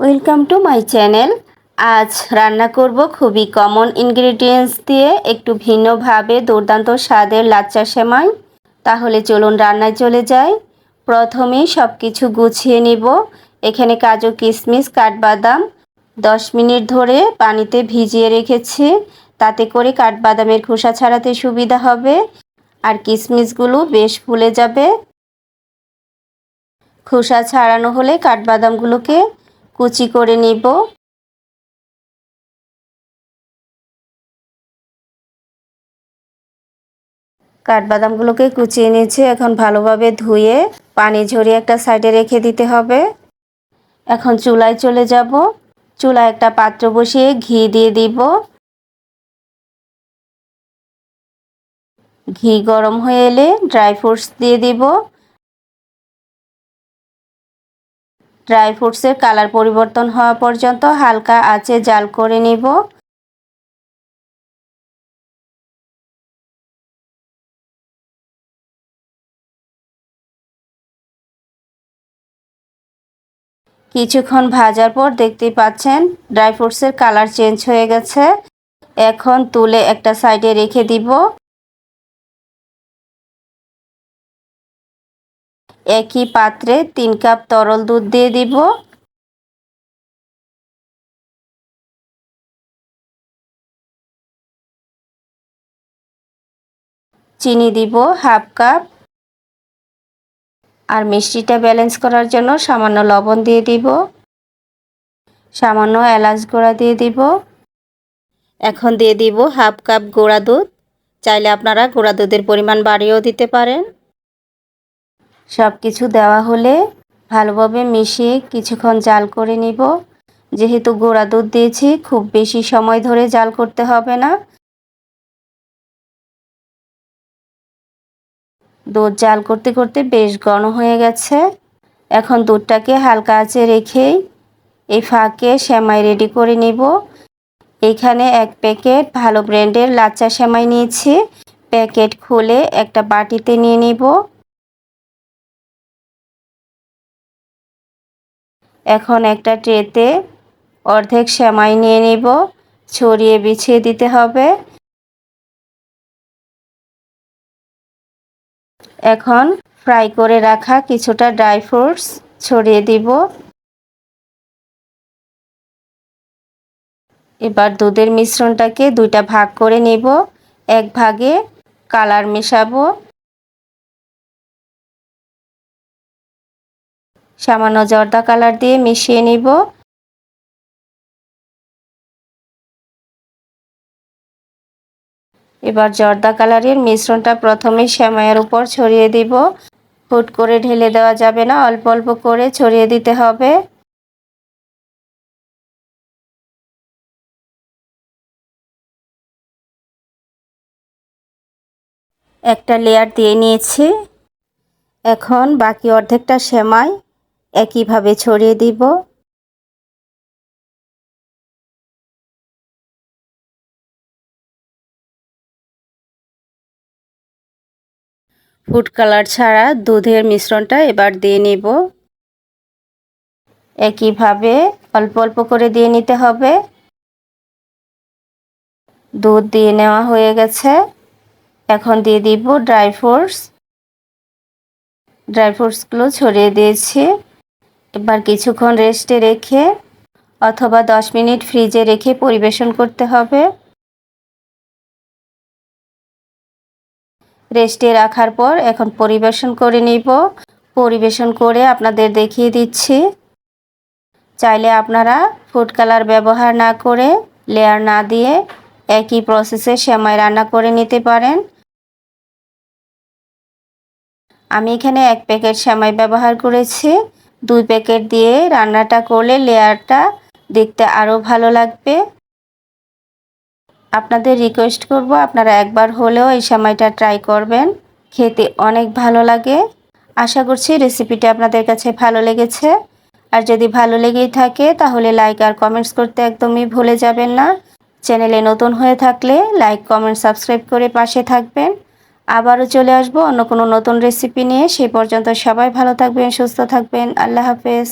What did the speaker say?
Welcome to my channel. আজ রান্না করব খুবই কমন ইনগ্রেডিয়েন্টস দিয়ে একটু ভিন্নভাবে দুর্দান্ত স্বাদের লাচ্চা সেমাই। তাহলে চলুন রান্নায় চলে যাই। প্রথমেই সব কিছু গুছিয়ে নিব। এখানে কাজু কিশমিশ কাঠবাদাম 10 মিনিট ধরে পানিতে ভিজিয়ে রেখেছি, তাতে করে কাঠবাদামের খোসা ছাড়াতে সুবিধা হবে আর কিশমিশগুলো বেশ ফুলে যাবে। খোসা ছাড়ানো হলে কাঠবাদামগুলোকে কুচি করে নিব। কাঠবাদামগুলোকে কুচিয়ে নিয়েছি, এখন ভালোভাবে ধুয়ে পানি ঝরিয়ে একটা সাইডে রেখে দিতে হবে। এখন চুলায় চলে যাব। চুলায় একটা পাত্র বসিয়ে ঘি দিয়ে দিব। ঘি গরম হয়ে এলে ড্রাই ফ্রুটস দিয়ে দিব। ড্রাই ফ্রুটসের কালার পরিবর্তন হওয়া পর্যন্ত হালকা আঁচে জাল করে নিব। কিছুক্ষণ ভাজার পর দেখতেই পাচ্ছেন ড্রাই ফ্রুটসের কালার চেঞ্জ হয়ে গেছে। এখন তুলে একটা সাইডে রেখে দিব। একই পাত্রে 3 কাপ তরল দুধ দিয়ে দিব। চিনি দিব হাফ কাপ। আর মিষ্টিটা ব্যালেন্স করার জন্য সামান্য লবণ দিয়ে দিব। সামান্য এলাচ গুঁড়া দিয়ে দিব। এখন দিয়ে দিব হাফ কাপ গুঁড়া দুধ। চাইলে আপনারা গুঁড়া দুধের পরিমাণ বাড়িয়েও দিতে পারেন। সব কিছু দেওয়া হলে ভালোভাবে মিশিয়ে কিছুক্ষণ জাল করে নিব। যেহেতু গুঁড়া দুধ দিয়েছি, খুব বেশি সময় ধরে জাল করতে হবে না। দুধ জাল করতে করতে বেশ ঘন হয়ে গেছে। এখন দুধটাকে হালকা আঁচে রেখেই এই ফাঁকে সেমাই রেডি করে নিব। এখানে 1 প্যাকেট ভালো ব্র্যান্ডের লাচ্চা সেমাই নিয়েছি। প্যাকেট খুলে একটা বাটিতে নিয়ে নিব। এখন একটা ট্রেতে অর্ধেক সেমাই নিয়ে নিব। ছড়িয়ে বিছিয়ে দিতে হবে। এখন ফ্রাই করে রাখা কিছুটা ড্রাই ফ্রুটস ছড়িয়ে দিব। এবার দুধের মিশ্রণটাকে 2টা ভাগ করে নিব। এক ভাগে কালার মেশাবো। সামান্য জর্দা কালার দিয়ে মিশিয়ে নিব। এবার জর্দা কালারের মিশ্রণটা প্রথমে সেমাইয়ের উপর ছড়িয়ে দিব। হুট করে ঢেলে দেওয়া যাবে না, অল্প অল্প করে ছড়িয়ে দিতে হবে। একটা লেয়ার দিয়ে নিয়েছি। এখন বাকি অর্ধেকটা সেমাই একইভাবে ছড়িয়ে দিব। ফুড কালার ছাড়া দুধের মিশ্রণটা এবার দিয়ে নিব। একইভাবে অল্প অল্প করে দিয়ে নিতে হবে। দুধ দিয়ে নেওয়া হয়ে গেছে। এখন দিয়ে দিব ড্রাই ফ্রুটসগুলো ছড়িয়ে দিয়েছি। এবার কিছুক্ষণ রেস্টে রেখে অথবা 10 মিনিট ফ্রিজে রেখে পরিবেশন করতে হবে। রেস্টে রাখার পর এখন পরিবেশন করে নিব। পরিবেশন করে আপনাদের দেখিয়ে দিচ্ছি। চাইলে আপনারা ফুড কালার ব্যবহার না করে, লেয়ার না দিয়ে একই প্রসেসে সেমাই রান্না করে নিতে পারেন। আমি এখানে 1 প্যাকেট সেমাই ব্যবহার করেছি। 2 প্যাকেট দিয়ে রান্নাটা করলে লেয়ারটা দেখতে আরও ভালো লাগবে। আপনাদের রিকোয়েস্ট করব আপনারা একবার হলেও এই সেমাইটা ট্রাই করবেন। খেতে অনেক ভালো লাগে। আশা করছি রেসিপিটা আপনাদের কাছে ভালো লেগেছে। আর যদি ভালো লেগেই থাকে তাহলে লাইক আর কমেন্টস করতে একদমই ভুলে যাবেন না। চ্যানেলে নতুন হয়ে থাকলে লাইক কমেন্ট সাবস্ক্রাইব করে পাশে থাকবেন। আবারও চলে আসবো অন্য কোনো নতুন রেসিপি নিয়ে। সেই পর্যন্ত সবাই ভালো থাকবেন, সুস্থ থাকবেন। আল্লাহ হাফেজ।